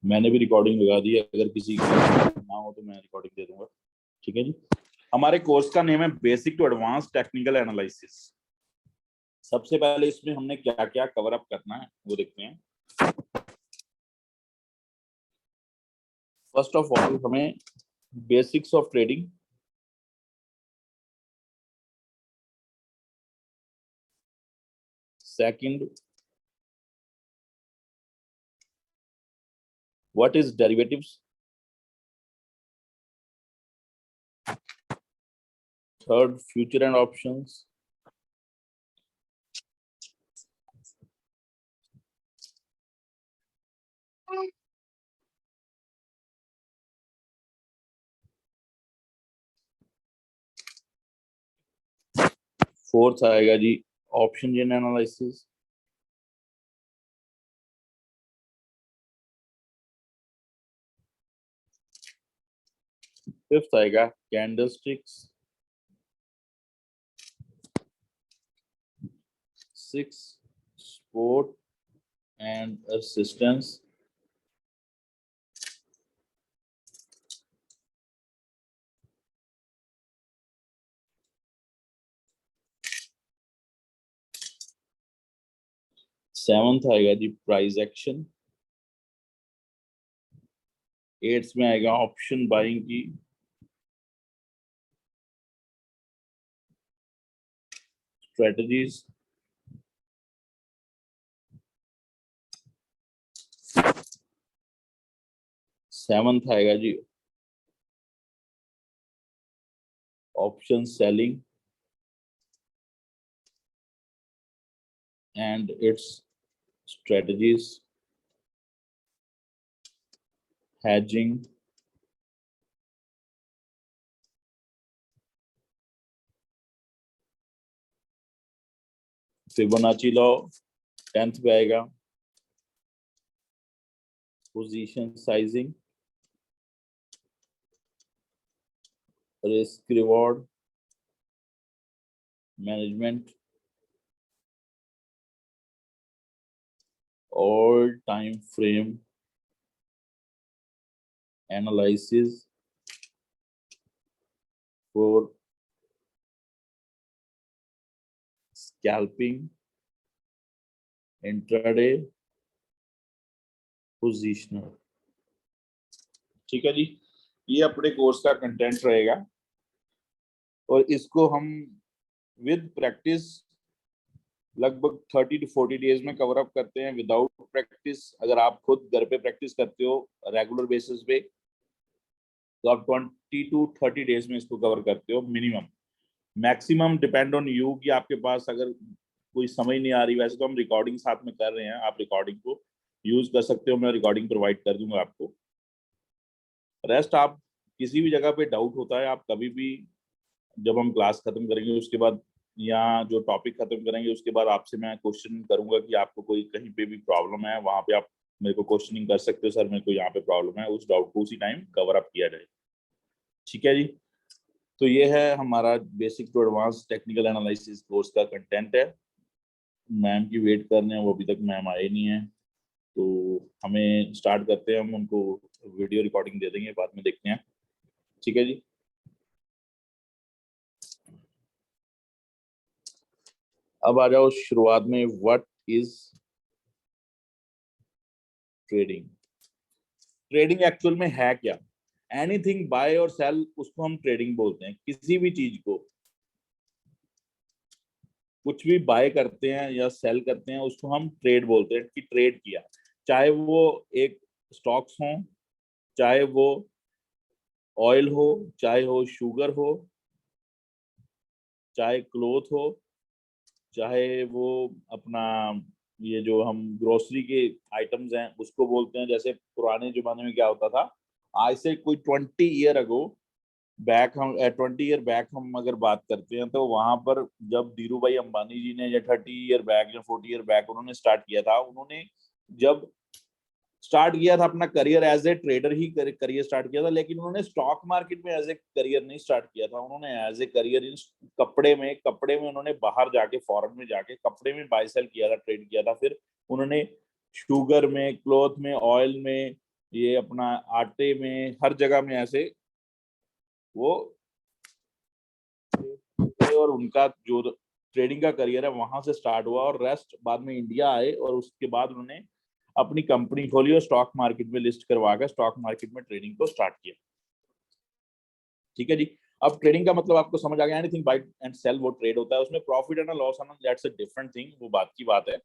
मैंने भी रिकॉर्डिंग लगा दी है, अगर किसी की ना हो तो मैं रिकॉर्डिंग दे दूंगा। ठीक है जी। हमारे कोर्स का नेम है basic to advance technical analysis. सबसे पहले इसमें हमने क्या क्या कवर अप करना है वो देखते हैं। फर्स्ट ऑफ ऑल हमें basics of trading, second what is derivatives, third future and options, fourth आएगा जी ऑप्शन चेन एनालिसिस, फिफ्थ आएगा candlesticks, six support and resistance, seventh आएगा जी प्राइस एक्शन, एट्थ में आएगा ऑप्शन बाइंग की स्ट्रेटजीज, सेवंथ आएगा जी option selling and its strategies, hedging, Fibonacci law, 10th पे आएगा position sizing, risk reward management, all time frame analysis for scalping, intraday, पोजीशनर। ठीक है जी, ये अपने कोर्स का कंटेंट रहेगा और इसको हम विद प्रैक्टिस लगभग 30 to 40 डेज में कवर अप करते हैं। विदाउट प्रैक्टिस अगर आप खुद घर पे प्रैक्टिस करते हो रेगुलर बेसिस पे तो आप 20 to 30 डेज में इसको कवर करते हो minimum. Maximum depend on you कि आपके पास अगर कोई समझ नहीं आ रही, वैसे तो हम रिकॉर्डिंग साथ में कर रहे हैं, आप रिकॉर्डिंग को यूज कर सकते हो, मैं रिकॉर्डिंग प्रोवाइड कर दूंगा आपको। रेस्ट आप किसी भी जगह पे डाउट होता है आप कभी भी, जब हम क्लास खत्म करेंगे उसके बाद या जो टॉपिक खत्म करेंगे उसके बाद आपसे मैं क्वेश्चन करूंगा कि आपको कोई कहीं पे भी प्रॉब्लम है, वहां पे आप मेरे को क्वेश्चनिंग कर सकते हो, सर मेरे को यहाँ पे प्रॉब्लम है, उस डाउट को उसी टाइम कवर अप किया जाए। ठीक है जी, तो ये है हमारा basic to advance technical analysis course का कंटेंट है। मैम की वेट कर रहे हैं, वो अभी तक मैम आए नहीं है, तो हमें स्टार्ट करते हैं, हम उनको वीडियो रिकॉर्डिंग दे देंगे, बाद में देखते हैं। ठीक है जी, अब आ जाओ शुरुआत में, what is trading. Trading actual में है क्या? एनीथिंग बाय और सेल उसको हम ट्रेडिंग बोलते हैं। किसी भी चीज को कुछ भी बाय करते हैं या सेल करते हैं उसको हम ट्रेड बोलते हैं कि ट्रेड किया। चाहे वो एक स्टॉक्स हो, चाहे वो ऑयल हो, चाहे हो शुगर हो, चाहे क्लोथ हो, चाहे वो अपना ये जो हम ग्रोसरी के आइटम्स हैं उसको बोलते हैं। जैसे पुराने जमाने में क्या होता था, आज से कोई 20 ईयर अगो बैक, हम 20 ईयर बैक हम अगर बात करते हैं तो वहां पर जब धीरू भाई अंबानी जी ने या 30 ईयर बैक या 40 ईयर बैक उन्होंने स्टार्ट किया था, उन्होंने जब स्टार्ट किया था अपना करियर एज ए ट्रेडर ही करियर स्टार्ट किया था, लेकिन उन्होंने स्टॉक मार्केट में एज ए करियर नहीं स्टार्ट किया था, उन्होंने एज ए करियर इन कपड़े में उन्होंने बाहर जाके फॉरेन में जाके कपड़े में बाय सेल किया था, ट्रेड किया था। फिर उन्होंने शुगर में, क्लॉथ में, ऑयल में, ये अपना आटे में हर जगह में ऐसे वो, और उनका जो ट्रेडिंग का करियर है वहां से स्टार्ट हुआ और रेस्ट बाद में इंडिया आए और उसके बाद उन्होंने अपनी कंपनी खोली और स्टॉक मार्केट में लिस्ट करवा कर स्टॉक मार्केट में ट्रेडिंग को स्टार्ट किया। ठीक है जी। अब ट्रेडिंग का मतलब आपको समझ आ गया, एनीथिंग बाय एंड सेल वो ट्रेड होता है, उसमें प्रॉफिट एंड लॉस आना दैट्स अ डिफरेंट थिंग, वो बात की बात है।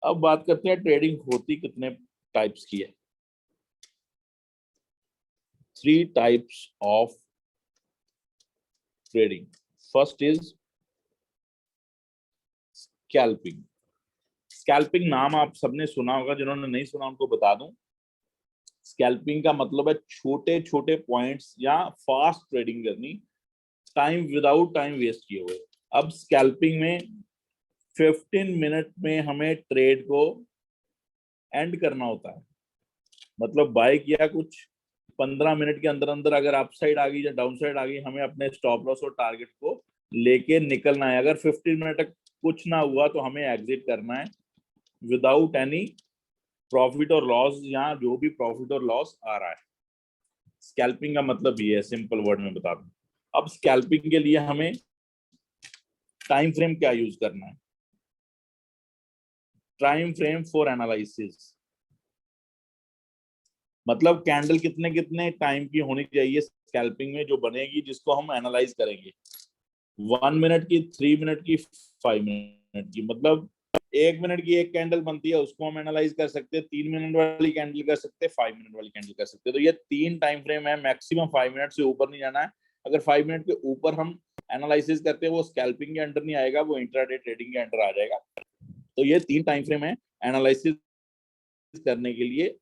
अब बात करते हैं ट्रेडिंग होती कितने टाइप्स की है। 3 types of trading. First is scalping. Scalping नाम आप सबने सुना होगा, जिन्होंने नहीं सुना उनको बता दूं, स्कैल्पिंग का मतलब है छोटे छोटे पॉइंट्स या फास्ट ट्रेडिंग करनी, टाइम विदाउट टाइम वेस्ट किए हुए। अब स्कैल्पिंग में 15 मिनट में हमें ट्रेड को एंड करना होता है। मतलब बाय किया कुछ, 15 मिनट के अंदर अंदर अगर अप साइड आ गई या डाउन साइड आ गई, हमें अपने स्टॉप लॉस और टारगेट को लेके निकलना है। अगर 15 मिनट तक कुछ ना हुआ तो हमें एग्जिट करना है विदाउट एनी प्रॉफिट और लॉस, या जो भी प्रॉफिट और लॉस आ रहा है। स्कैल्पिंग का मतलब ये है, सिंपल वर्ड में बता दूं। अब स्कैल्पिंग के लिए हमें टाइम फ्रेम क्या यूज करना है। टाइम फ्रेम फॉर एनालिसिस मतलब कैंडल कितने कितने टाइम की होनी चाहिए स्कैल्पिंग में जो बनेगी, जिसको हम एनालाइज करेंगे। 1 मिनट की, 3 मिनट की, 5 मिनट की। मतलब 1 मिनट की एक कैंडल बनती है, उसको हम एनालाइज कर सकते हैं। 3 मिनट वाली कैंडल कर सकते हैं, 5 मिनट वाली कैंडल कर सकते हैं। तो ये 3 टाइम फ्रेम है, मैक्सिमम 5 मिनट से ऊपर नहीं जाना है। अगर 5 मिनट के ऊपर हम एनालिसिस करते हैं, वो स्कैल्पिंग के अंडर नहीं आएगा, वो इंट्राडे ट्रेडिंग के अंडर आ जाएगा। तो ये 3 टाइम फ्रेम है एनालिसिस करने के लिए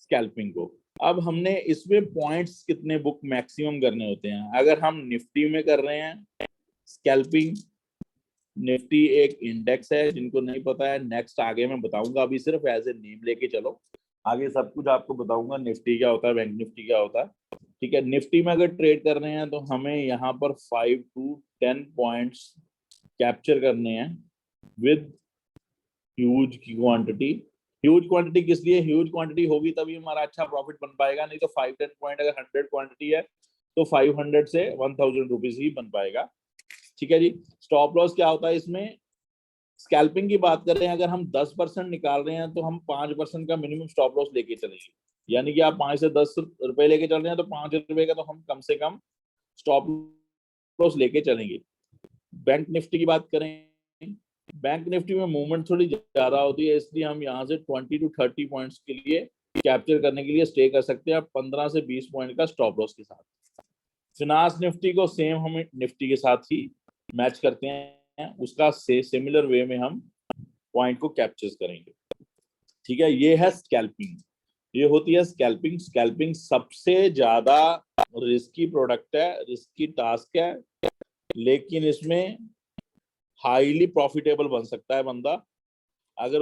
स्कैल्पिंग को। अब हमने इसमें पॉइंट्स कितने बुक मैक्सिमम करने होते हैं। अगर हम निफ्टी में कर रहे हैं स्कैल्पिंग, निफ्टी एक इंडेक्स है, जिनको नहीं पता है नेक्स्ट आगे मैं बताऊंगा, अभी सिर्फ एज ए नेम लेके चलो, आगे सब कुछ आपको बताऊंगा निफ्टी क्या होता है, बैंक निफ्टी क्या होता है। ठीक है, निफ्टी में अगर ट्रेड कर रहे हैं तो हमें यहाँ पर 5 to 10 पॉइंट्स कैप्चर करने हैं with huge quantity. Huge quantity किस लिए, ह्यूज क्वांटिटी होगी तभी हमारा अच्छा प्रॉफिट बन पाएगा, नहीं तो 5-10 पॉइंट, अगर 100 क्वांटिटी है तो 500 से 1000 रुपीज ही बन पाएगा। ठीक है जी। स्टॉप लॉस क्या होता है इसमें, स्कैल्पिंग की बात करें, अगर हम 10% निकाल रहे हैं तो हम 5% का मिनिमम स्टॉप लॉस लेके चलेंगे। यानी कि आप 5 से 10 रुपए लेके चल रहे हैं तो 5 रुपए का तो हम कम से कम स्टॉप लॉस लेके चलेंगे। बैंक निफ्टी की बात करें, बैंक निफ्टी में मूवमेंट थोड़ी ज्यादा होती है, इसलिए हम यहाँ से 20 to 30 पॉइंट्स के लिए कैप्चर करने के लिए स्टे कर सकते हैं 15 से 20 पॉइंट का स्टॉप लॉस के साथ। फिनांस निफ्टी को सेम हम निफ्टी के साथ ही मैच करते हैं, उसका सिमिलर वे में हम पॉइंट को कैप्चर करेंगे। ठीक है, ये है स्कैल्पिंग, ये होती है स्कैल्पिंग। स्कैल्पिंग सबसे ज्यादा रिस्की प्रोडक्ट है, रिस्की टास्क है, लेकिन इसमें हाईली प्रॉफिटेबल बन सकता है बंदा, अगर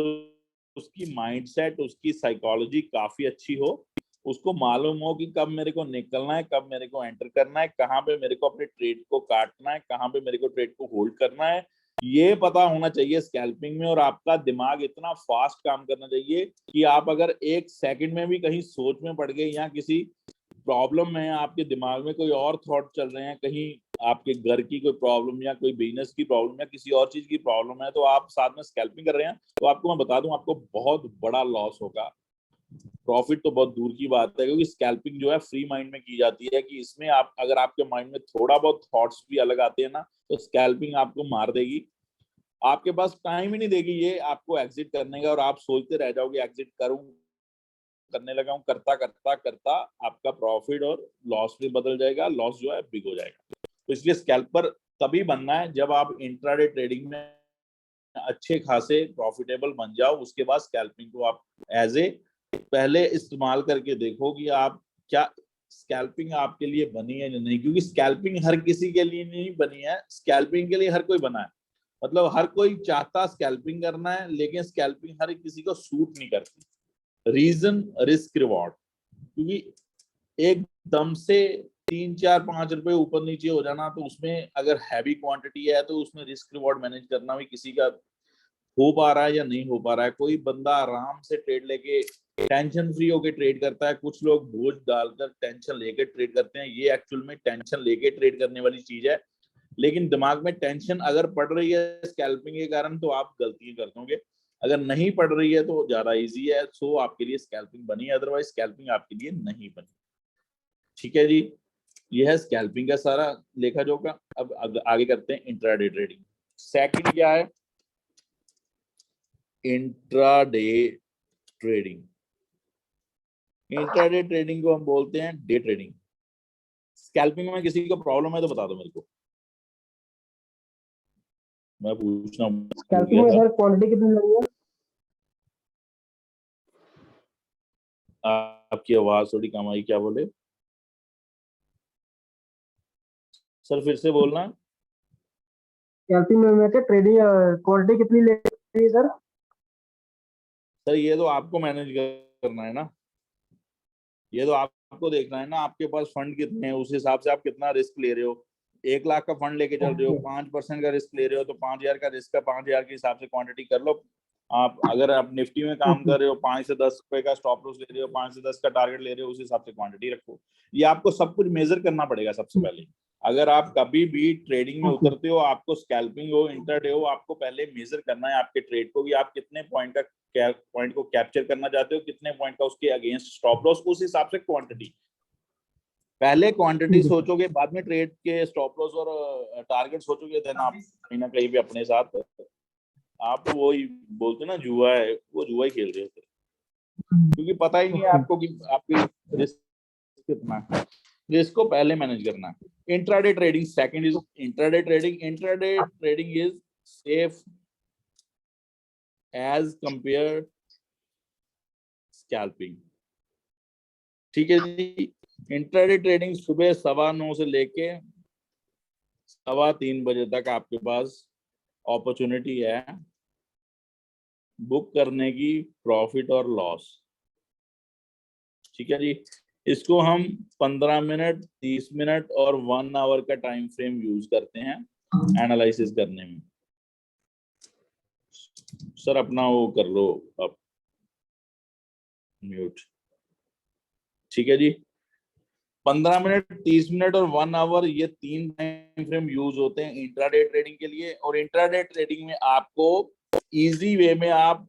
उसकी माइंडसेट, उसकी साइकोलॉजी काफी अच्छी हो, उसको मालूम हो कि कब मेरे को निकलना है, कब मेरे को एंटर करना है, कहाँ पे मेरे को अपने ट्रेड को काटना है, कहाँ पे मेरे को ट्रेड को होल्ड करना है, ये पता होना चाहिए स्कैल्पिंग में। और आपका दिमाग इतना फास्ट काम करना चाहिए कि आप अगर 1 सेकंड में भी कहीं सोच में पड़ गए या किसी प्रॉब्लम में, आपके दिमाग में कोई और थॉट चल रहे हैं, कहीं आपके घर की कोई प्रॉब्लम या कोई बिजनेस की प्रॉब्लम या किसी और चीज की प्रॉब्लम है, तो आप साथ में स्कैल्पिंग कर रहे हैं, तो आपको मैं बता दूं आपको बहुत बड़ा लॉस होगा। प्रॉफिट तो बहुत दूर की बात है, क्योंकि स्कैल्पिंग जो है फ्री माइंड में की जाती है, कि इसमें आप अगर आपके माइंड में थोड़ा बहुत थॉट्स भी अलग आते हैं ना, तो स्कैल्पिंग आपको मार देगी, आपके पास टाइम ही नहीं देगी ये आपको एग्जिट करने का, और आप सोचते रह जाओगे एग्जिट करूं, करने लगा हूं, करता करता करता आपका प्रॉफिट और लॉस में बदल जाएगा, लॉस जो है बिग हो जाएगा। तो इसलिए स्कैल्पर तभी बनना है जब आप इंट्राडे ट्रेडिंग में अच्छे खासे प्रॉफिटेबल बन जाओ, उसके बाद स्कैल्पिंग को आप एज ए पहले इस्तेमाल करके देखो कि आप क्या स्कैल्पिंग आपके लिए बनी है या नहीं, क्योंकि स्कैल्पिंग हर किसी के लिए नहीं बनी है, स्कैल्पिंग के लिए हर कोई बना है। मतलब हर कोई चाहता स्कैल्पिंग करना है, लेकिन स्कैल्पिंग हर किसी को सूट नहीं करती। रीजन, रिस्क रिवॉर्ड, क्योंकि एकदम से 3-4-5 रुपए ऊपर नीचे हो जाना, तो उसमें अगर हैवी क्वांटिटी है तो उसमें रिस्क रिवॉर्ड मैनेज करना भी किसी का हो पा रहा है या नहीं हो पा रहा है। कोई बंदा आराम से ट्रेड लेके टेंशन फ्री होके ट्रेड करता है, कुछ लोग बोझ डालकर टेंशन लेके ट्रेड करते हैं। ये एक्चुअल में टेंशन लेके ट्रेड करने वाली चीज है, लेकिन दिमाग में टेंशन अगर पड़ रही है स्कैल्पिंग के कारण तो आप गलती कर दोगे, अगर नहीं पड़ रही है तो ज्यादा इजी है। सो आपके लिए स्कैल्पिंग बनी, अदरवाइज स्कैल्पिंग आपके लिए नहीं बनी। ठीक है जी, ये है स्कैल्पिंग का सारा लेखा जोखा। अब आगे करते हैं इंट्राडे ट्रेडिंग। सेकंड क्या है? Intraday trading. इंट्राडे ट्रेडिंग को हम बोलते हैं डे ट्रेडिंग। स्कैल्पिंग में किसी को प्रॉब्लम है तो बता दो मेरे को, मैं पूछना भूल स्कैल्पिंग गया में था। सर क्वांटिटी कितनी लगी है? आपकी आवाज थोड़ी कम आई, क्या बोले सर? फिर से बोलना। स्कैल्पिंग में मैं ट्रेडिंग क्वांटिटी कितनी लगी है सर? सर ये तो आपको मैनेज करना है ना, ये तो आपको देखना है ना, आपके पास फंड कितने हैं, उस हिसाब से आप कितना रिस्क ले रहे हो। 1 लाख का फंड लेके चल रहे हो, ओके 5% का रिस्क ले रहे हो, तो 5,000 का रिस्क है, 5,000 के हिसाब से क्वांटिटी कर लो आप। अगर आप निफ्टी में काम ओके कर रहे हो, 5 से 10 रुपए का स्टॉप लॉस ले रहे हो, 5 से 10 का टारगेट ले रहे हो, उस हिसाब से क्वांटिटी रखो। ये आपको सब कुछ मेजर करना पड़ेगा सबसे पहले। अगर आप कभी भी ट्रेडिंग में ओके उतरते हो, आपको स्कैल्पिंग हो इंटरडे हो, आपको पहले मेजर करना है आपके ट्रेड को, कि आप कितने पॉइंट को कैप्चर करना चाहते हो, कितने पॉइंट का उसके अगेंस्ट स्टॉप लॉस, उस हिसाब से क्वांटिटी। पहले क्वांटिटी ठीक है सर। सोचोगे, बाद में ट्रेड के स्टॉप लॉस और टारगेट सोचोगे, देन आप कहीं ना कहीं भी अपने साथ आप वही बोलते ना जुआ है, वो जुआ ही खेल रहे होते, क्योंकि पता ही नहीं है ओके आपको कि आपकी रिस्क कितना है। रिस्क को पहले मैनेज करना है। Intraday trading second is intraday trading. Intraday trading is safe as compare scalping. ठीक है जी। इंट्राडे ट्रेडिंग सुबह 9:15 से लेके 3:15 बजे तक आपके पास अपॉर्चुनिटी है बुक करने की, प्रॉफिट और लॉस। ठीक है जी। इसको हम 15 मिनट, 30 मिनट और 1 आवर का टाइम फ्रेम यूज करते हैं एनालिसिस करने में। सर अपना वो कर लो आप म्यूट। ठीक है जी। 15 मिनट, 30 मिनट और 1 आवर, ये 3 टाइम फ्रेम यूज होते हैं इंट्राडे ट्रेडिंग के लिए। और इंट्राडे ट्रेडिंग में आपको इजी वे में आप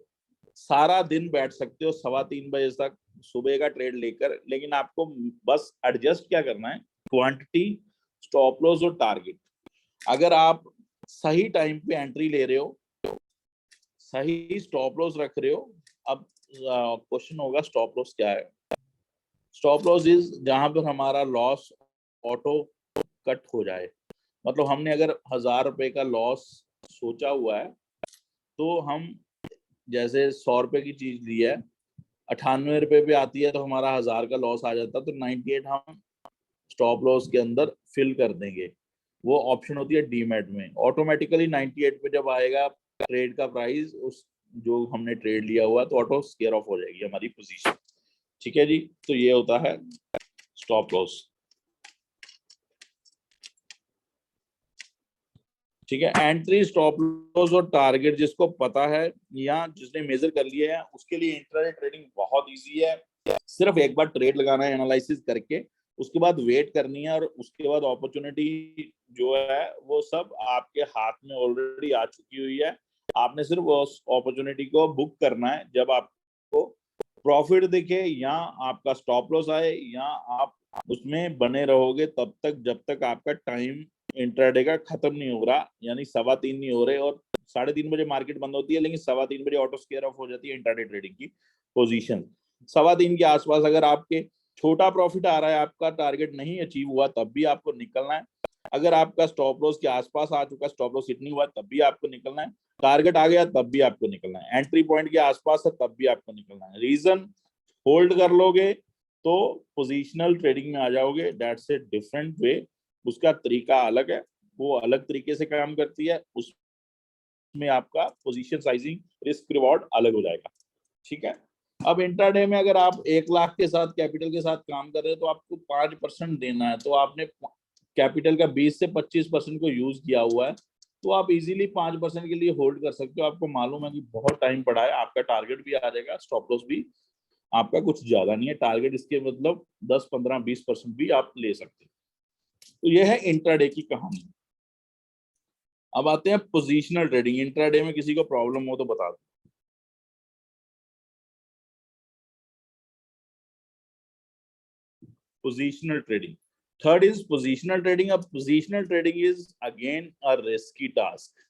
सारा दिन बैठ सकते हो 3:15 बजे तक सुबह का ट्रेड लेकर, लेकिन आपको बस एडजस्ट क्या करना है, क्वांटिटी, स्टॉप लॉस और टारगेट। अगर आप सही टाइम पे एंट्री ले रहे हो, सही स्टॉप लॉस रख रहे हो। अब क्वेश्चन होगा स्टॉप लॉस क्या है? स्टॉप लॉस इज जहां पर हमारा लॉस ऑटो कट हो जाए। मतलब हमने अगर 1,000 रुपए का लॉस सोचा हुआ है, तो हम जैसे 100 रुपए की चीज ली है, 98 रुपए पे आती है तो हमारा 1,000 का लॉस आ जाता है, तो 98 हम स्टॉप लॉस के अंदर फिल कर देंगे। वो ऑप्शन होती है डीमैट में। ऑटोमेटिकली 98 पे जब आएगा ट्रेड का प्राइस, उस जो हमने ट्रेड लिया हुआ, तो ऑटो स्केयर ऑफ हो जाएगी हमारी पोजीशन। ठीक है जी। तो ये होता है स्टॉप लॉस। ठीक है। एंट्री, स्टॉप लॉस और टारगेट जिसको पता है या जिसने मेजर कर लिया है, उसके लिए इंट्राडे ट्रेडिंग बहुत इजी है। सिर्फ एक बार ट्रेड लगाना है एनालिसिस करके, उसके बाद वेट करनी है, और उसके बाद अपॉर्चुनिटी जो है वो सब आपके हाथ में ऑलरेडी आ चुकी हुई है। आपने सिर्फ उस अपॉर्चुनिटी को बुक करना है। जब आपको प्रॉफिट दिखे या आपका स्टॉप लॉस आए या आप उसमें बने रहोगे तब तक, जब तक आपका टाइम इंट्राडे का खत्म नहीं हो रहा, यानी 3:15 नहीं हो रहे। और 3:30 बजे मार्केट बंद होती है, लेकिन 3:15 बजे ऑटो स्केयर ऑफ हो जाती है इंट्राडे ट्रेडिंग की पोजीशन। 3:15 के आसपास अगर आपके छोटा प्रॉफिट आ रहा है, आपका टारगेट नहीं अचीव हुआ, तब भी आपको निकलना है। अगर आपका स्टॉप लॉस के आसपास आ चुका, स्टॉप लॉस हिट नहीं हुआ, तब भी आपको निकलना है। टारगेट आ गया तब भी आपको निकलना है। एंट्री पॉइंट के आसपास है तब भी आपको निकलना है। रीजन, होल्ड कर लोगे तो पोजिशनल ट्रेडिंग में आ जाओगे। That's a different way. उसका तरीका अलग है, वो अलग तरीके से काम करती है। उसमें आपका पोजीशन साइजिंग, रिस्क रिवॉर्ड अलग हो जाएगा। ठीक है। अब इंट्राडे में अगर आप 1 लाख के साथ कैपिटल के साथ काम कर रहे हो, तो आपको 5% देना है। तो आपने कैपिटल का 20 से 25% को यूज किया हुआ है, तो आप इजीली 5% के लिए होल्ड कर सकते हो। आपको मालूम है कि बहुत टाइम पड़ा है, आपका टारगेट भी आ जाएगा, स्टॉप लॉस भी आपका कुछ ज्यादा नहीं है, टारगेट इसके मतलब 10, 15, 20% भी आप ले सकते हो। तो यह है इंट्राडे की कहानी। अब आते हैं पोजिशनल ट्रेडिंग। इंट्राडे में किसी को प्रॉब्लम हो तो बता दो। Positional trading, third is positional trading. अब positional trading is again a risky task.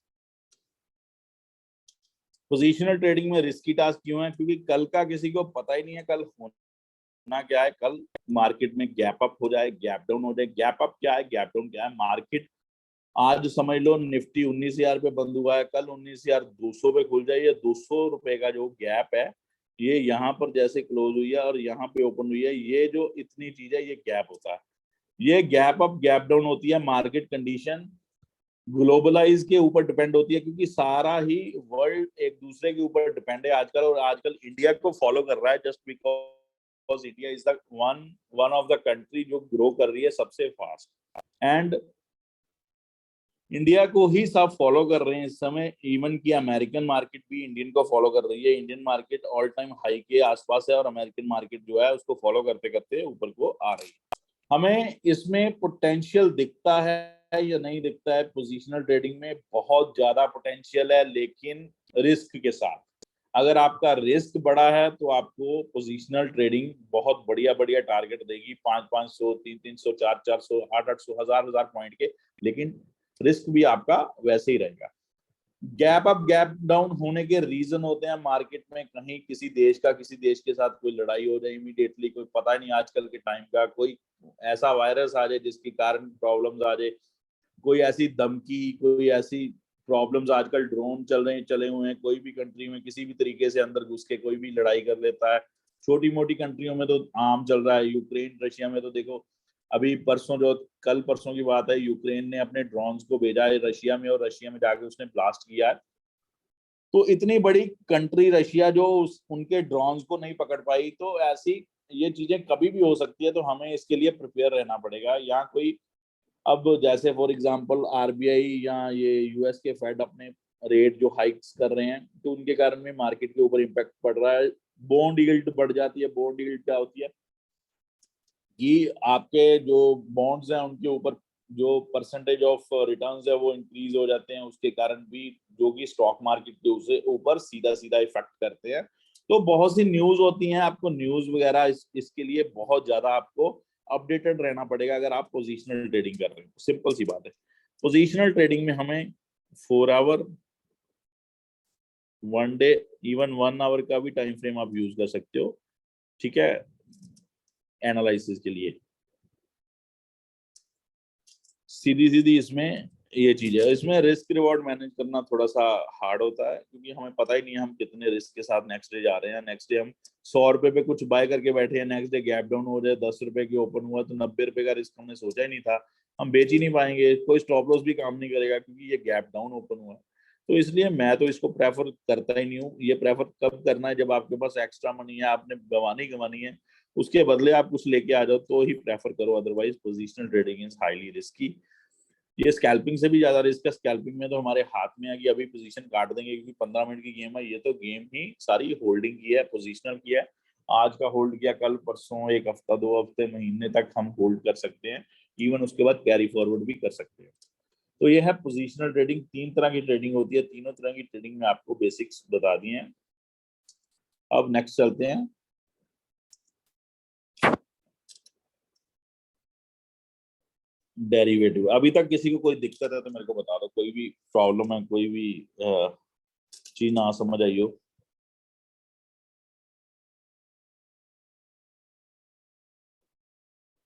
Positional trading में रिस्की टास्क क्यों है? क्योंकि कल का किसी को पता ही नहीं है कल होना क्या है। कल मार्केट में गैप अप हो जाए, गैप डाउन हो जाए। गैप अप क्या है, गैप डाउन क्या है? मार्केट आज समझ लो निफ्टी 19,000 पे बंद हुआ है, कल 19,200 पे खुल जाए। ये 200 रुपए का जो गैप है, ये यहाँ पर जैसे क्लोज हुई है और यहाँ पे ओपन हुई है, ये जो इतनी चीज है ये गैप होता है। ये गैप अप गैप डाउन होती है। मार्केट कंडीशन ग्लोबलाइज के ऊपर डिपेंड होती है, क्योंकि सारा ही वर्ल्ड एक दूसरे के ऊपर डिपेंड है आजकल। और आजकल इंडिया को फॉलो कर रहा है just because India is the one of the country जो ग्रो कर रही है सबसे फास्ट। एंड इंडिया को ही सब फॉलो कर रहे हैं इस समय। इवन की अमेरिकन मार्केट भी इंडियन को फॉलो कर रही है। Indian market all time high के आसपास है और अमेरिकन मार्केट जो है उसको फॉलो करते करते ऊपर को आ रही है। हमें इसमें पोटेंशियल दिखता है या नहीं दिखता है? पोजीशनल ट्रेडिंग में बहुत ज्यादा पोटेंशियल है, लेकिन रिस्क के साथ। अगर आपका रिस्क बड़ा है तो आपको पोजीशनल ट्रेडिंग बहुत बढ़िया बढ़िया टारगेट देगी, 500, 300, 400, 800, 1000 पॉइंट के। लेकिन रिस्क भी आपका वैसे ही रहेगा। गैप अप गैप डाउन होने के रीजन होते हैं मार्केट में, कहीं किसी देश का किसी देश के साथ कोई लड़ाई हो जाए इमीडिएटली, कोई पता नहीं आजकल के टाइम का, कोई ऐसा वायरस आ जाए जिसके कारण प्रॉब्लम्स आ जाए, कोई ऐसी धमकी, कोई ऐसी प्रॉब्लम्स। आजकल ड्रोन चले हुए हैं, कोई भी कंट्री में किसी भी तरीके से अंदर घुस के कोई भी लड़ाई कर लेता है। छोटी मोटी कंट्रियों में तो आम चल रहा है। यूक्रेन रशिया में तो देखो, अभी परसों जो कल परसों की बात है, यूक्रेन ने अपने ड्रोन्स को भेजा है रशिया में और रशिया में जाके उसने ब्लास्ट किया है। तो इतनी बड़ी कंट्री रशिया जो उनके ड्रोन्स को नहीं पकड़ पाई, तो ऐसी ये चीजें कभी भी हो सकती है। तो हमें इसके लिए प्रिपेयर रहना पड़ेगा। यहाँ कोई अब जैसे फॉर एग्जांपल आरबीआई या ये यूएस के फेड अपने रेट जो हाइक्स कर रहे हैं, तो उनके कारण में मार्केट के ऊपर इम्पैक्ट पड़ रहा है। बॉन्ड यील्ड बढ़ जाती है। बॉन्ड यील्ड क्या होती है कि आपके जो बॉन्ड्स हैं उनके ऊपर जो परसेंटेज ऑफ रिटर्न्स है वो इंक्रीज हो जाते हैं, उसके कारण भी, जो कि स्टॉक मार्केट के उसे ऊपर सीधा सीधा इफेक्ट करते हैं। तो बहुत सी न्यूज होती हैं, आपको न्यूज वगैरह इसके लिए बहुत ज्यादा आपको अपडेटेड रहना पड़ेगा अगर आप पोजिशनल ट्रेडिंग कर रहे हो। सिंपल सी बात है। पोजिशनल ट्रेडिंग में हमें 4 आवर, 1 डे, इवन 1 आवर का भी टाइम फ्रेम आप यूज कर सकते हो, ठीक है, एनालिसिस के लिए। सीधी सीधी इसमें ये चीज है। इसमें रिस्क रिवॉर्ड मैनेज करना थोड़ा सा हार्ड होता है, क्योंकि हमें पता ही नहीं है हम कितने रिस्क के साथ नेक्स्ट डे जा रहे हैं। नेक्स्ट डे हम 100 रुपए पे कुछ बाय करके बैठे हैं, नेक्स्ट डे गैप डाउन हो जाए 10 रुपए की ओपन हुआ, तो 90 रुपए का रिस्क हमने सोचा ही नहीं था, हम बेच ही नहीं पाएंगे। कोई स्टॉप लॉस भी काम नहीं करेगा क्योंकि ये गैप डाउन ओपन हुआ है। तो इसलिए मैं तो इसको प्रेफर करता ही नहीं हूँ। ये प्रेफर कब करना है? जब आपके पास एक्स्ट्रा मनी है, आपने गंवानी है, उसके बदले आप कुछ लेके आ जाओ तो ही प्रेफर करो। Otherwise positional trading is highly risky. ये स्कैल्पिंग से भी ज्यादा रिस्क है। स्कैल्पिंग में तो हमारे हाथ में है कि अभी पोजीशन काट देंगे, क्योंकि 15 मिनट की गेम है। ये तो गेम ही सारी होल्डिंग की है, पोजिशनल की है। आज का होल्ड किया, कल परसों, एक हफ्ता, 2 हफ्ते, महीने तक हम होल्ड कर सकते हैं। इवन उसके बाद कैरी फॉरवर्ड भी कर सकते हैं। तो ये है पोजिशनल ट्रेडिंग। 3 तरह की ट्रेडिंग होती है। तीनों तरह की ट्रेडिंग में आपको बेसिक्स बता दिए हैं। अब नेक्स्ट चलते हैं। डेरिवेटिव। अभी तक किसी को कोई दिक्कत है तो मेरे को बता दो, कोई भी प्रॉब्लम है, कोई भी चीज ना समझ आई हो।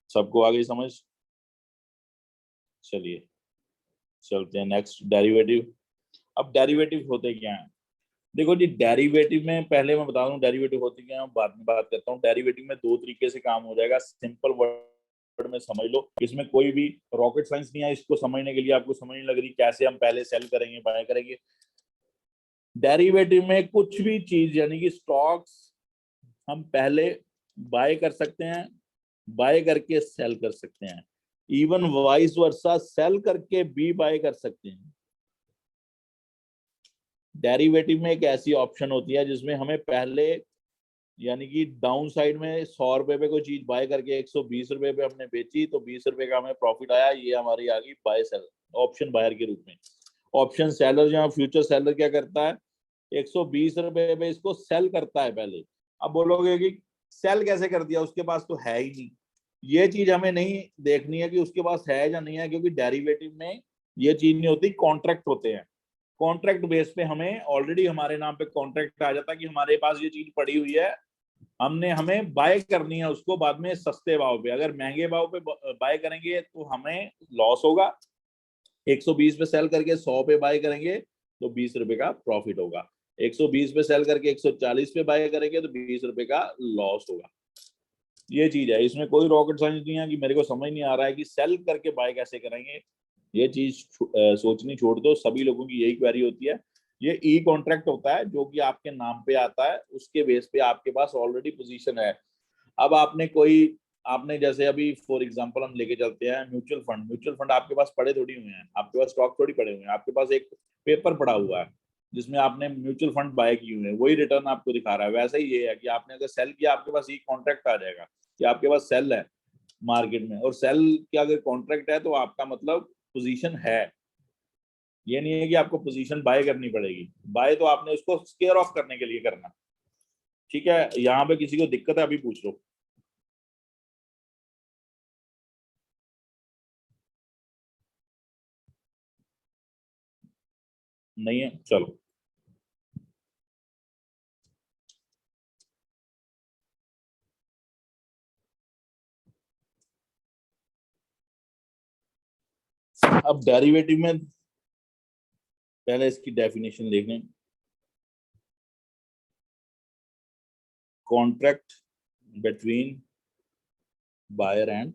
सबको आ गई समझ? चलिए चलते हैं नेक्स्ट, डेरिवेटिव। अब डेरिवेटिव होते क्या हैं? देखो जी, डेरिवेटिव में पहले मैं बता दूं डेरिवेटिव होती क्या है, बाद में बात करता हूँ। डेरिवेटिव में 2 तरीके से काम हो जाएगा, सिंपल वर्ड में समझ लो। इसमें कोई भी रॉकेट साइंस नहीं है। इसको समझने के लिए आपको समझ नहीं लग रही कैसे हम पहले सेल करेंगे बाय करेंगे। डेरिवेटिव में कुछ भी चीज, यानी कि स्टॉक्स, हम पहले बाय कर सकते हैं, बाय करके सेल कर सकते हैं, इवन वाइस वर्सा सेल करके भी बाय कर सकते हैं। डेरिवेटिव में एक ऐसी ऑप्शन होती है जिसमें हमें पहले यानी कि डाउन साइड में 100 रुपए पे कोई चीज बाय करके 120 रुपए पे हमने बेची तो 20 रुपए का हमें प्रॉफिट आया, ये हमारी आ गई बाय सेल ऑप्शन बायर के रूप में। ऑप्शन सेलर जहाँ फ्यूचर सेलर क्या करता है, 120 रुपए पे इसको सेल करता है पहले। अब बोलोगे कि सेल कैसे कर दिया, उसके पास तो है ही नहीं। ये चीज हमें नहीं देखनी है कि उसके पास है या नहीं है, क्योंकि डेरिवेटिव में ये चीज नहीं होती, कॉन्ट्रैक्ट होते हैं। कॉन्ट्रैक्ट बेस पे हमें ऑलरेडी हमारे नाम पे कॉन्ट्रैक्ट आ जाता है कि हमारे पास ये चीज पड़ी हुई है, हमें बाय करनी है उसको बाद में सस्ते भाव पे। अगर महंगे भाव पे बाय करेंगे तो हमें लॉस होगा, 120 पे सेल करके 100 पे बाय करेंगे तो 20 रुपए का प्रॉफिट होगा, 120 पे सेल करके 140 पे बाय करेंगे तो 20 रुपए का लॉस होगा। ये चीज है, इसमें कोई रॉकेट साइंस नहीं है कि मेरे को समझ नहीं आ रहा है कि सेल करके बाय कैसे करेंगे। ये चीज सोचनी छोड़ दो, सभी लोगों की यही क्वेरी होती है। ये ई कॉन्ट्रैक्ट होता है जो कि आपके नाम पे आता है, उसके बेस पे आपके पास ऑलरेडी पोजीशन है। अब आपने जैसे अभी फॉर एग्जांपल हम लेके चलते हैं म्यूचुअल फंड आपके पास पड़े थोड़ी हुए हैं, आपके पास स्टॉक थोड़ी पड़े हुए हैं, आपके पास एक पेपर पड़ा हुआ है जिसमें आपने म्यूचुअल फंड बाय किए हुए हैं, वही रिटर्न आपको दिखा रहा है। वैसे ही ये है कि आपने अगर सेल किया आपके पास ई कॉन्ट्रैक्ट आ जाएगा कि आपके पास सेल है मार्केट में, और सेल का अगर कॉन्ट्रैक्ट है तो आपका मतलब पोजीशन है। ये नहीं है कि आपको पोजीशन बाय करनी पड़ेगी, बाय तो आपने उसको स्केयर ऑफ करने के लिए करना। ठीक है, यहाँ पे किसी को दिक्कत है अभी पूछ लो। नहीं है, चलो। अब डेरिवेटिव में पहले इसकी डेफिनेशन देख लें। Contract between buyer and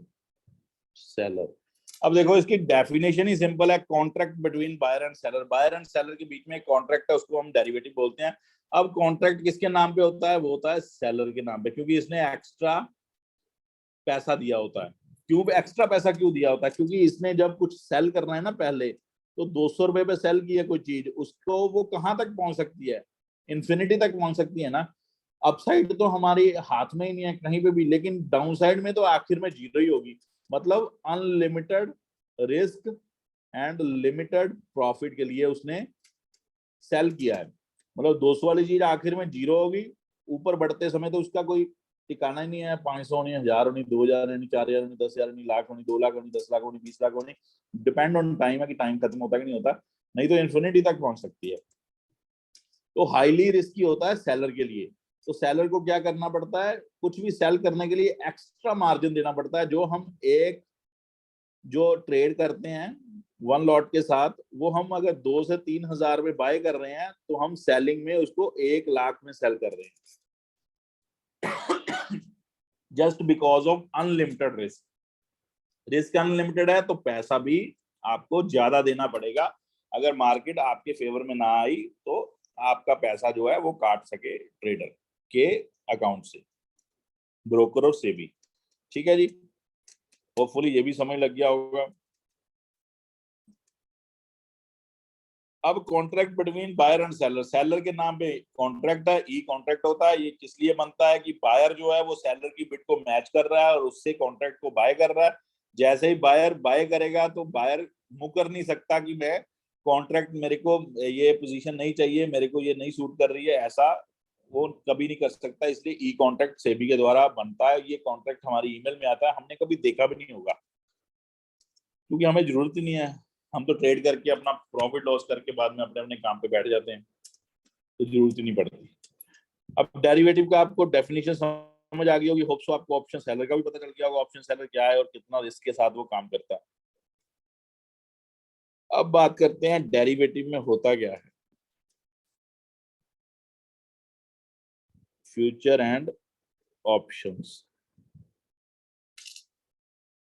seller. अब देखो इसकी डेफिनेशन ही सिंपल है, contract between buyer and seller. Buyer and seller के बीच में कॉन्ट्रैक्ट है, उसको हम डेरिवेटिव बोलते हैं। अब कॉन्ट्रैक्ट किसके नाम पे होता है, वो होता है सेलर के नाम पे, क्योंकि इसने एक्स्ट्रा पैसा दिया होता है। क्यों एक्स्ट्रा पैसा क्यों दिया होता है, क्योंकि इसने जब कुछ सेल करना है ना पहले, तो 200 रुपए पे सेल की है कोई चीज, उसको वो कहाँ तक पहुंच सकती है, इन्फिनिटी तक पहुंच सकती है ना। अपसाइड तो हमारी हाथ में ही नहीं है कहीं पे भी, लेकिन डाउन साइड में तो आखिर में जीरो ही होगी। मतलब unlimited risk and limited profit के लिए उसने सेल किया है। मतलब 200 वाली चीज आखिर में जीरो होगी, ऊपर बढ़ते समय तो उसका कोई ठिकाना ही नहीं है, 500 होनी, 1000 होनी, 2000 होनी, 4000 होनी, 10,000 होनी, लाख होनी, 2 लाख होनी, 10 लाख होनी, 20 लाख होनी। डिपेंड ऑन टाइम है कि टाइम खत्म होता है कि नहीं होता, नहीं तो इन्फिनिटी तक पहुंच सकती है। तो हाईली रिस्की होता है सेलर के लिए। तो सेलर को क्या करना पड़ता है, कुछ भी सेल करने के लिए एक्स्ट्रा मार्जिन देना पड़ता है। जो ट्रेड करते हैं वन लॉट के साथ, वो हम अगर 2 से 3 हजार में बाय कर रहे हैं तो हम सेलिंग में उसको 1 लाख में सेल कर रहे हैं, just because of unlimited risk. Risk unlimited है तो पैसा भी आपको ज्यादा देना पड़ेगा। अगर मार्केट आपके फेवर में ना आई तो आपका पैसा जो है वो काट सके ट्रेडर के अकाउंट से, ब्रोकर और सेबी। ठीक है जी, होपफुली ये भी समझ लग गया होगा। अब contract between buyer and seller, seller के नाम पे कॉन्ट्रैक्ट है, ई कॉन्ट्रैक्ट होता है। ये किस लिए बनता है कि बायर जो है वो सेलर की बिड को मैच कर रहा है और उससे कॉन्ट्रैक्ट को बाय कर रहा है। जैसे ही बायर बाय करेगा तो बायर मुकर नहीं सकता कि मैं कॉन्ट्रैक्ट, मेरे को ये पोजीशन नहीं चाहिए, मेरे को ये नहीं सूट कर रही है, ऐसा वो कभी नहीं कर सकता। इसलिए ई कॉन्ट्रैक्ट सेबी के द्वारा बनता है। ये कॉन्ट्रैक्ट हमारी ईमेल में आता है, हमने कभी देखा भी नहीं होगा क्योंकि हमें जरूरत ही नहीं है। हम तो ट्रेड करके अपना प्रॉफिट लॉस करके बाद में अपने अपने काम पे बैठ जाते हैं, तो जरूरत ही नहीं पड़ती। अब डेरिवेटिव का आपको डेफिनेशन समझ आ गई होगी, होप सो आपको ऑप्शन सेलर का भी पता चल गया होगा, ऑप्शन सेलर क्या है और कितना रिस्क के साथ वो काम करता है। अब बात करते हैं डेरिवेटिव में होता क्या है। Future and options.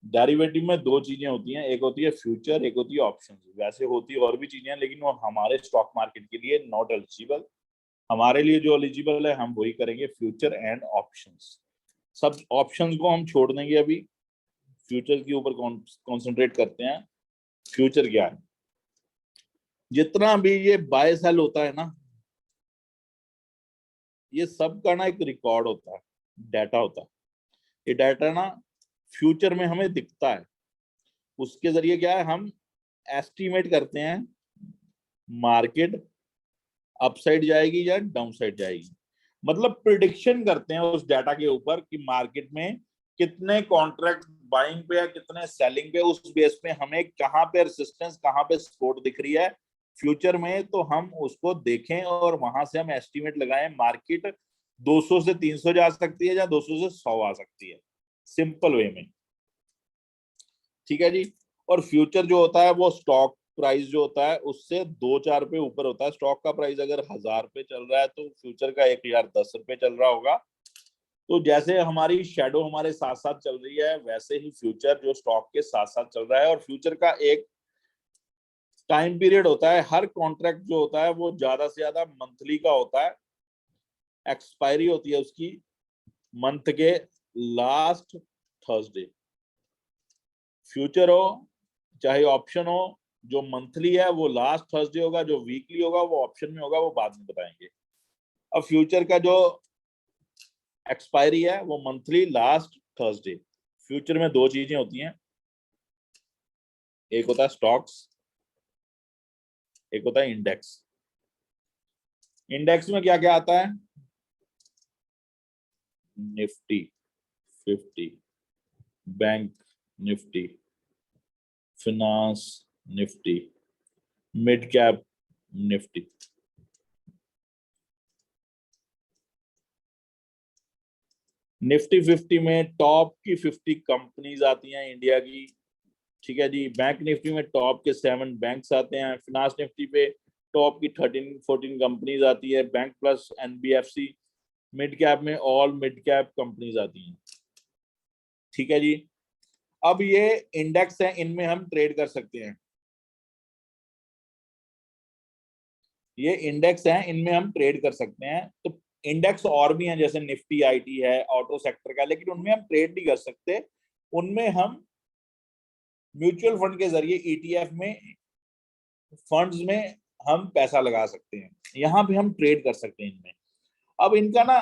डेरिवेटिव में दो चीजें होती हैं, एक होती है फ्यूचर, एक होती है ऑप्शंस। वैसे होती और भी चीजें हैं लेकिन वो हमारे स्टॉक मार्केट के लिए नॉट एलिजिबल। हमारे लिए जो एलिजिबल है हम वही करेंगे, फ्यूचर एंड ऑप्शंस। सब ऑप्शंस को हम छोड़ देंगे, अभी फ्यूचर के ऊपर कॉन्सेंट्रेट करते हैं। फ्यूचर क्या है, जितना भी ये बाय सेल होता है ना, ये सब का ना एक रिकॉर्ड होता है, डाटा होता है। ये डाटा ना फ्यूचर में हमें दिखता है, उसके जरिए क्या है, हम एस्टिमेट करते हैं मार्केट अपसाइड जाएगी या डाउन साइड जाएगी। मतलब प्रिडिक्शन करते हैं उस डाटा के ऊपर कि मार्केट में कितने कॉन्ट्रैक्ट बाइंग पे या कितने सेलिंग पे, उस बेस पे हमें कहाँ पे रेजिस्टेंस, कहाँ पे सपोर्ट दिख रही है फ्यूचर में, तो हम उसको देखें और वहां से हम एस्टिमेट लगाएं मार्केट 200 से 300 जा सकती है या 200 से 100 आ सकती है, सिंपल वे में। ठीक है जी। और फ्यूचर जो होता है वो स्टॉक प्राइस जो होता है उससे 2-4 पे ऊपर होता है। स्टॉक का प्राइस अगर 1000 पे चल रहा है तो फ्यूचर का 1010 रुपए चल रहा होगा। तो जैसे हमारी शेडो हमारे साथ साथ चल रही है, वैसे ही फ्यूचर जो स्टॉक के साथ साथ चल रहा है। और फ्यूचर का एक टाइम पीरियड होता है, हर कॉन्ट्रैक्ट जो होता है वो ज्यादा से ज्यादा मंथली का होता है। एक्सपायरी होती है उसकी मंथ के लास्ट थर्सडे। फ्यूचर हो चाहे ऑप्शन हो, जो मंथली है वो लास्ट थर्सडे होगा, जो वीकली होगा वो ऑप्शन में होगा, वो बाद में बताएंगे। अब फ्यूचर का जो एक्सपायरी है वो मंथली लास्ट थर्सडे। फ्यूचर में दो चीजें होती हैं, एक होता है स्टॉक्स, एक होता है इंडेक्स। इंडेक्स में क्या क्या आता है? Nifty 50, bank Nifty, finance Nifty, mid cap Nifty. Nifty 50 में टॉप की 50 कंपनीज आती हैं इंडिया की। ठीक है जी। बैंक निफ्टी में टॉप के 7 बैंक्स आते हैं। फिनांस निफ्टी पे टॉप की 13-14 कंपनीज आती है, bank plus NBFC. Mid cap में ऑल मिड कैप कंपनीज आती हैं। ठीक है जी। अब ये इंडेक्स है, इनमें हम ट्रेड कर सकते हैं। ये इंडेक्स है, इनमें हम ट्रेड कर सकते हैं। तो इंडेक्स और भी हैं, जैसे निफ्टी आईटी है, ऑटो सेक्टर का, लेकिन उनमें हम ट्रेड नहीं कर सकते। उनमें हम म्यूचुअल फंड के जरिए ईटीएफ में, फंड्स में हम पैसा लगा सकते हैं। यहाँ भी हम ट्रेड कर सकते हैं इनमें। अब इनका ना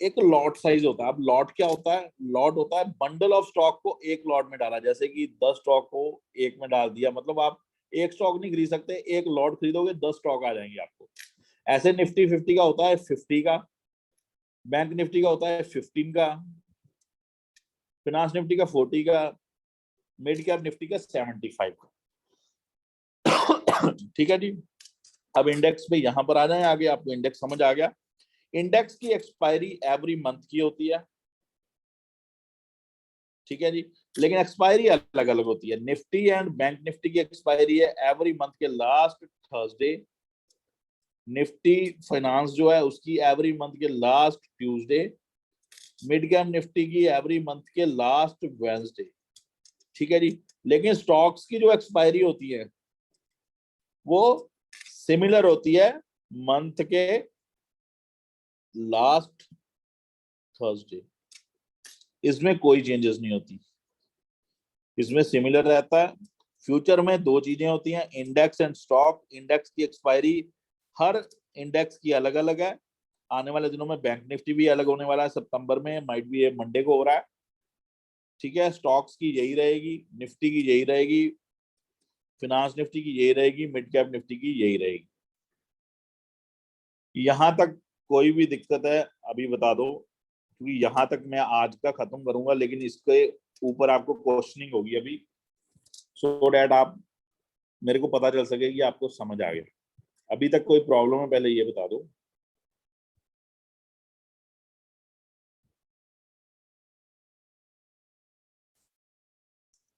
एक लॉट साइज होता है। अब लॉट क्या होता है? लॉट होता है बंडल ऑफ स्टॉक को एक लॉट में डाला। जैसे कि 10 स्टॉक को एक में डाल दिया, मतलब आप एक स्टॉक नहीं खरीद सकते, एक लॉट खरीदोगे 10 स्टॉक आ जाएंगे आपको। ऐसे निफ्टी 50 का होता है 50 का, बैंक निफ्टी का होता है 15 का, फिनांस निफ्टी का 40 का, मिड कैप निफ्टी का 75 का। ठीक है जी। अब इंडेक्स पे यहां पर आ जाए आगे, आपको इंडेक्स समझ आ गया। इंडेक्स की एक्सपायरी एवरी मंथ की होती है। ठीक है जी। लेकिन एक्सपायरी अलग अलग होती है। निफ्टी एंड बैंक निफ्टी की एक्सपायरी है एवरी मंथ के लास्ट थर्सडे। निफ्टी फाइनेंस जो है उसकी एवरी मंथ के last Tuesday. Mid cap Nifty की एवरी मंथ के लास्ट वेंसडे। ठीक है जी। लेकिन स्टॉक्स की जो एक्सपायरी होती है वो सिमिलर होती है मंथ के लास्ट थर्सडे। इसमें कोई चेंजेस नहीं होती, इसमें सिमिलर रहता है। फ्यूचर में दो चीजें होती हैं, इंडेक्स एंड स्टॉक। इंडेक्स की एक्सपायरी हर इंडेक्स की अलग अलग है। आने वाले दिनों में बैंक निफ्टी भी अलग होने वाला है, सितंबर में, माइट भी ये मंडे को हो रहा है। ठीक है। स्टॉक्स की यही रहेगी, निफ्टी की यही रहेगी, फिनांस निफ्टी की यही रहेगी, मिड कैप निफ्टी की यही रहेगी। यहां तक कोई भी दिक्कत है अभी बता दो, क्योंकि यहां तक मैं आज का खत्म करूंगा, लेकिन इसके ऊपर आपको क्वेश्चनिंग होगी अभी, सो डैट आप मेरे को पता चल सके कि आपको समझ आ गया। अभी तक कोई प्रॉब्लम है पहले ये बता दो।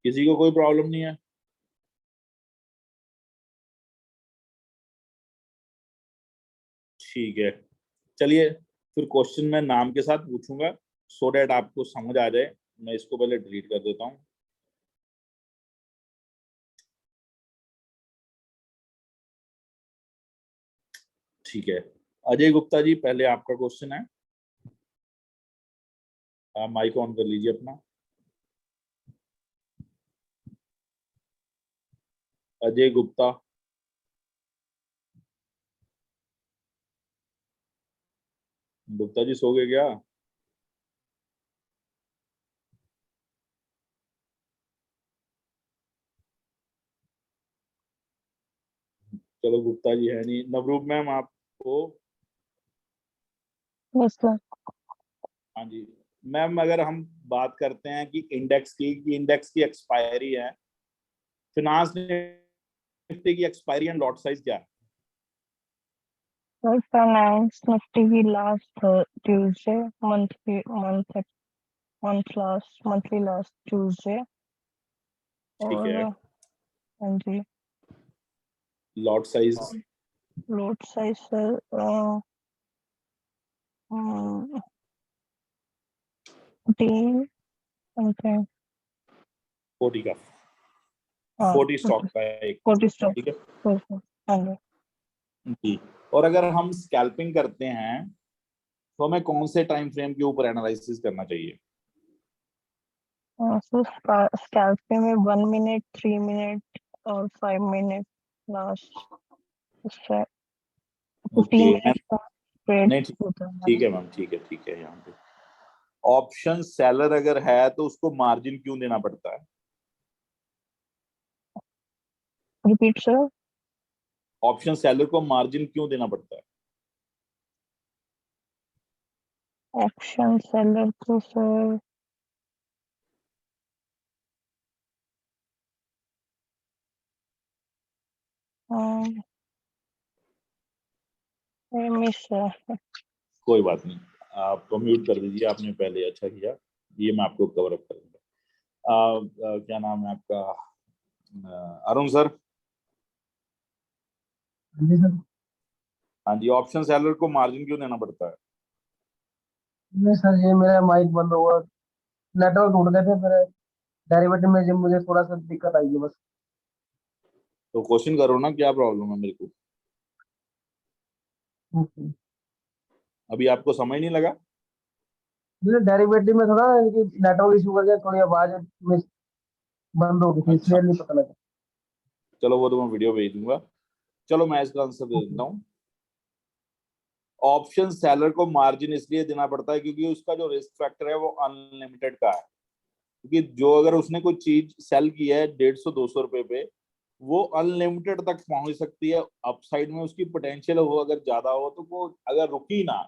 किसी को कोई प्रॉब्लम नहीं है? ठीक है। चलिए, फिर क्वेश्चन मैं नाम के साथ पूछूंगा, सो डैट आपको समझ आ जाए। मैं इसको पहले डिलीट कर देता हूँ। ठीक है। अजय गुप्ता जी, पहले आपका क्वेश्चन है, आप माइक ऑन कर लीजिए अपना। अजय गुप्ता। गुप्ता जी सो गए क्या? चलो गुप्ता जी है नहीं। नवरूप मैम आपको, यस सर। हाँ जी मैम, अगर हम बात करते हैं कि इंडेक्स की इंडेक्स की एक्सपायरी है, फिनांस निफ्टी की एक्सपायरी एंड लॉट साइज क्या है? सर फाइनेंस निफ्टी की last Tuesday, monthly last Tuesday. ठीक और है। हाँ जी, lot size load size sir 10 something. 40 का, हाँ 40 स्टॉक का एक। 40 स्टॉक। ठीक है हाँ जी। जी। और अगर हम स्कैल्पिंग करते हैं तो हमें कौन से टाइम फ्रेम के ऊपर एनालिसिस करना चाहिए? सर स्कैल्पिंग में 1 मिनट, 3 मिनट और 5 मिनट लास्ट, उससे 15 ओके मिनट का ट्रेड नहीं, होता है ठीक हमारा। है मैम, ठीक है। यहाँ पे ऑप्शन सेलर अगर है तो उसको मार्जिन क्यों देना पड़ता है? Repeat sir. ऑप्शन सेलर को मार्जिन क्यों देना पड़ता है? ऑप्शन सेलर को सर मिस है। कोई बात नहीं, आप म्यूट कर दीजिए, आपने पहले अच्छा किया। ये मैं आपको कवर अप करूंगा। क्या नाम है आपका? अरुण सर। हाँ जी सर। हाँ जी, ऑप्शन सेलर को मार्जिन क्यों देना पड़ता है? नहीं सर, ये मेरा माइक बंद हुआ, नेटवर्क टूट गए थे, फिर डेरिवेटिव में जब मुझे थोड़ा सा दिक्कत आई है बस। तो क्वेश्चन करो ना, क्या प्रॉब्लम है मेरे को? मुझे अभी आपको समझ नहीं लगा? डेरिवेटिव में थोड़ा नेटवर्क इशू करके थोड़ी आवाज मिस बंद हो गई थी, अच्छा, इसलिए नहीं पता लगा। चलो वो तो मैं वीडियो भेज दूंगा। चलो मैं इसका आंसर दे ओके। देता हूँ। ऑप्शन सेलर को मार्जिन इसलिए देना पड़ता है क्योंकि उसका जो रिस्क फैक्टर है वो अनलिमिटेड का है। क्योंकि जो अगर उसने कोई चीज सेल की है 150-200 रुपए पे, वो अनलिमिटेड तक पहुंच सकती है। अपसाइड में उसकी पोटेंशियल हो अगर ज्यादा हो तो वो अगर रुकी ना,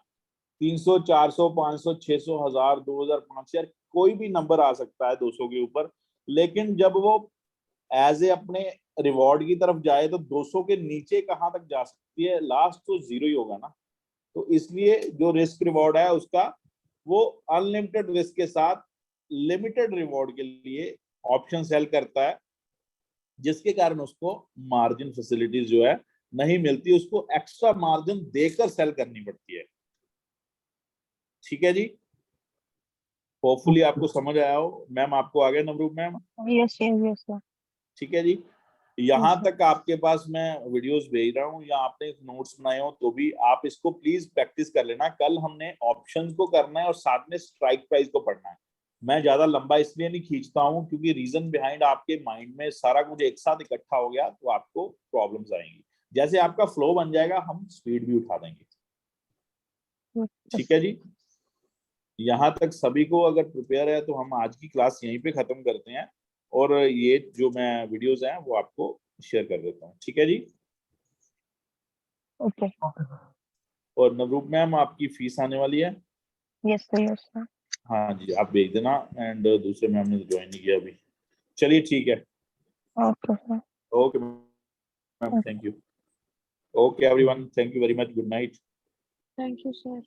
300, 400, 500, 600, 1000, 2000, 5000, कोई भी नंबर आ सकता है 200 के ऊपर। लेकिन जब वो एज ए अपने रिवॉर्ड की तरफ जाए तो 200 के नीचे कहाँ तक जा सकती है? लास्ट तो जीरो ही होगा ना। तो इसलिए जो रिस्क रिवॉर्ड है उसका, वो अनलिमिटेड रिस्क के साथ लिमिटेड रिवॉर्ड के लिए ऑप्शन सेल करता है, जिसके कारण उसको मार्जिन फैसिलिटीज जो है नहीं मिलती, उसको एक्स्ट्रा मार्जिन देकर सेल करनी पड़ती है। ठीक है जी, होपफुली आपको समझ आया हो। मैम आपको आ गया Navroop ma'am? Yes yes yes sir. ठीक है जी। यस यहाँ सर। तक आपके पास मैं वीडियोस भेज रहा हूँ या आपने नोट्स बनाए हो तो भी आप इसको प्लीज प्रैक्टिस कर लेना। कल हमने ऑप्शंस को करना है और साथ में स्ट्राइक प्राइस को पढ़ना है। मैं ज्यादा लंबा इसलिए नहीं खींचता हूँ क्योंकि रीजन बिहाइंड आपके माइंड में सारा कुछ एक साथ इकट्ठा हो गया तो आपको प्रॉब्लम्स आएंगी। जैसे आपका फ्लो बन जाएगा हम स्पीड भी उठा देंगे। ठीक है जी। यहाँ तक सभी को अगर प्रिपेयर है तो हम आज की क्लास यहीं पे खत्म करते हैं, और ये जो मैं वीडियोस हैं वो आपको शेयर कर देता हूँ। ठीक है जी। ओके। Okay sir. और नवरूप मैम आपकी फीस आने वाली है। Yes sir yes sir. हाँ जी, आप भेज देना। एंड दूसरे मैम ने ज्वाइन नहीं किया अभी। चलिए ठीक है। Okay sir. Okay ma'am, thank you. Okay everyone, thank you very much, good night. Thank you sir.